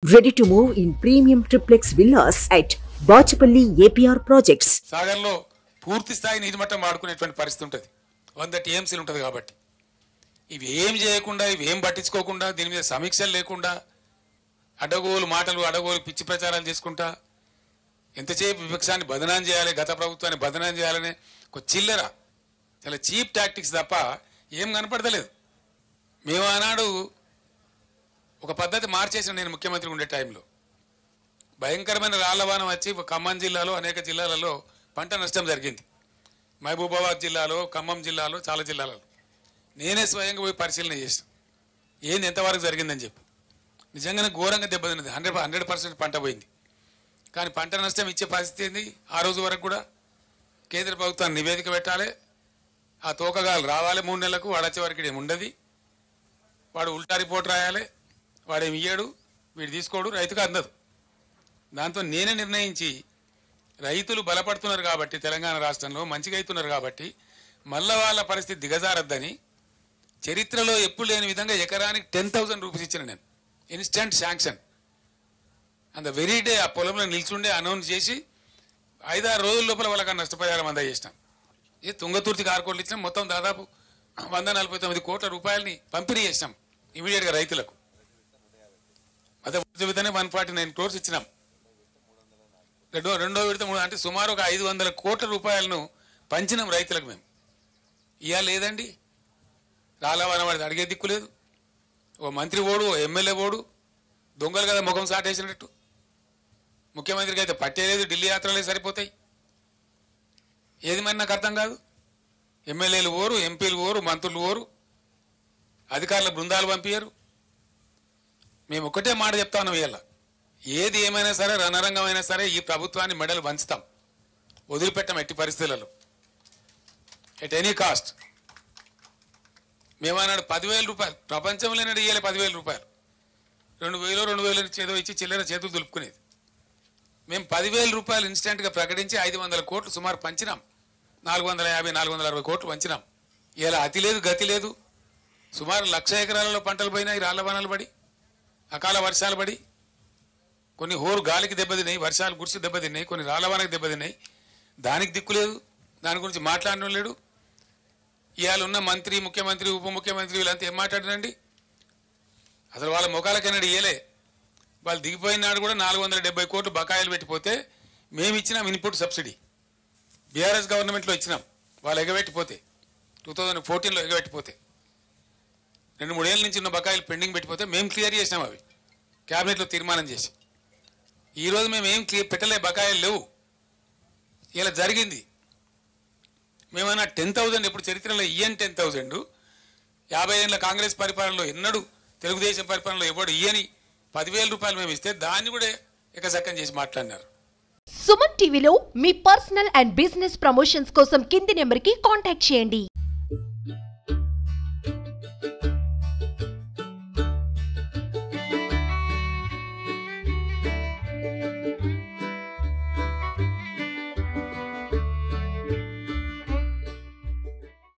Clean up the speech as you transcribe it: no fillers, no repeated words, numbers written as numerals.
Ready to move in premium triplex villas at Bachapalli APR projects. సాగర్లో పూర్తి స్థాయి నీటి మట్టం వాడుకునేటువంటి పరిస్థితి ఉంటుంది. 100 టీఎంసీలు ఉంటుంది కాబట్టి ఇవి ఏం చేయకుండా ఇవి ఏం పట్టించుకోకుండా దీని మీద సమీక్షలు లేకుండా అడగోలు పిచ్చి ప్రచారాలు చేసుకుంటా ఎంతసేపు విపక్షాన్ని బదనాం చేయాలి, గత ప్రభుత్వాన్ని బదనాం చేయాలనే ఒక చిల్లర చాలా చీప్ టాక్టిక్స్ తప్ప ఏం కనపడతలేదు. మేము ఆనాడు ఒక పద్ధతి మార్చేసిన నేను ముఖ్యమంత్రి ఉండే టైంలో భయంకరమైన రాళ్లవానం వచ్చి ఖమ్మం జిల్లాలో అనేక జిల్లాలలో పంట నష్టం జరిగింది. మహబూబాబాద్ జిల్లాలో, ఖమ్మం జిల్లాలో, చాలా జిల్లాలలో నేనే స్వయంగా పోయి పరిశీలన చేసిన ఏంది ఎంతవరకు జరిగిందని చెప్పి. నిజంగానే ఘోరంగా దెబ్బతిన్నది. 100% పంట పోయింది. కానీ పంట నష్టం ఇచ్చే పరిస్థితి ఏంది? ఆ రోజు వరకు కూడా కేంద్ర ప్రభుత్వాన్ని నివేదిక పెట్టాలి, ఆ తోకగాలు రావాలి 3 నెలలకు, వాడు వచ్చే వరకు ఏమి ఉండదు, వాడు ఉల్టా రిపోర్ట్ రాయాలి, వాడేమి ఇయ్యాడు, వీడు తీసుకోడు, రైతుకు అందదు. దాంతో నేనే నిర్ణయించి రైతులు బలపడుతున్నారు కాబట్టి తెలంగాణ రాష్ట్రంలో మంచిగా అవుతున్నారు కాబట్టి మళ్ళా వాళ్ళ పరిస్థితి దిగజారద్దని చరిత్రలో ఎప్పుడు లేని విధంగా ఎకరానికి 10,000 రూపీస్ ఇచ్చిన నేను ఇన్స్టెంట్ శాంక్షన్. అంత వెరీ డే ఆ పొలంలో నిల్చుండే అనౌన్స్ చేసి 5-6 రోజుల లోపల వాళ్ళకి నష్టపరిహారం అందజేసినాం. ఇది తుంగతుర్తి కార్కోట్లు ఇచ్చినాం. మొత్తం దాదాపు 149 కోట్ల రూపాయలని పంపిణీ చేసినాం ఇమీడియట్గా రైతులకు. అదే విధంగా 149 crores ఇచ్చినాం. రెండో విడత అంటే సుమారు ఒక 500 కోట్ల రూపాయలను పంచినాం రైతులకు మేము. ఇవాళ లేదండి, రాలవాన వాడిది అడిగే దిక్కు లేదు. ఓ మంత్రి ఓడు, ఓ ఎమ్మెల్యే ఓడు, దొంగలు కదా ముఖం సాటేసినట్టు. ముఖ్యమంత్రికి అయితే పట్టేలేదు, ఢిల్లీ యాత్రలే సరిపోతాయి. ఏది మరి నాకు అర్థం కాదు. ఎమ్మెల్యేలు ఓరు, ఎంపీలు ఓరు, మంత్రులు ఓరు, అధికారుల బృందాలు పంపించారు. మేము ఒకటే మాట చెప్తా ఉన్నాం, ఇవాళ ఏది ఏమైనా సరే రణరంగమైనా సరే ఈ ప్రభుత్వాన్ని మెడలు వంచుతాం, వదిలిపెట్టాం ఎట్టి పరిస్థితులలో, ఎట్ ఎనీ కాస్ట్. మేమన్నాడు 10,000 రూపాయలు ప్రపంచంలోనే ఇయ్యాలి, 10,000 రూపాయలు, 2,000 ఏదో ఇచ్చి చిల్లర చేతులు దులుపుకునేది. మేము 10,000 రూపాయలు ఇన్స్టెంట్గా ప్రకటించి 500 కోట్లు సుమారు పంచినాం. 450-460 కోట్లు పంచినాం. ఇలా అతి లేదు గతి లేదు. సుమారు 1,00,000 ఎకరాలలో పంటలు పోయినాయి, రాళ్లవానలు పడి, అకాల వర్షాలు పడి, కొన్ని హోరు గాలికి దెబ్బతిన్నాయి, వర్షాలు గుర్చి దెబ్బతిన్నాయి, కొన్ని రాళ్లవానకి దెబ్బతిన్నాయి. దానికి దిక్కు లేదు, దాని గురించి మాట్లాడడం లేడు. ఇవాళ ఉన్న మంత్రి, ముఖ్యమంత్రి, ఉప ముఖ్యమంత్రి వీళ్ళంతా ఏం మాట్లాడినండి? అసలు వాళ్ళ ముఖాలకన్నాడు ఇయ్యలే. వాళ్ళు దిగిపోయినాడు కూడా 470 కోట్లు బకాయిలు పెట్టిపోతే మేము ఇచ్చినాం ఇన్పుట్ సబ్సిడీ. బీఆర్ఎస్ గవర్నమెంట్లో ఇచ్చినాం. వాళ్ళు ఎగబెట్టిపోతే 2014లో ఎగబెట్టిపోతే 2-3 ఏళ్ళ నుంచి ఉన్న బకాయిలు పెండింగ్ పెట్టిపోతే మేము క్లియర్ చేసినాం. అవి క్యాబినెట్లో తీర్మానం చేసి ఈరోజు మేము ఏం పెట్టలే, బకాయిలు లేవు. ఇలా జరిగింది. మేమన్నా 10,000 ఇప్పుడు చరిత్రలో ఇయ్యని 10,000 50 ఏళ్ళ కాంగ్రెస్ పరిపాలనలో ఎన్నడూ తెలుగుదేశం పరిపాలనలో ఎవడు ఇయ్యని 10,000 రూపాయలు మేము ఇస్తే దాన్ని కూడా ఎకసక్కం చేసి మాట్లాడినారు. సుమన్ టీవీలో మీ పర్సనల్ అండ్ బిజినెస్ ప్రమోషన్స్ కోసం కింది నెంబర్కి కాంటాక్ట్ చేయండి.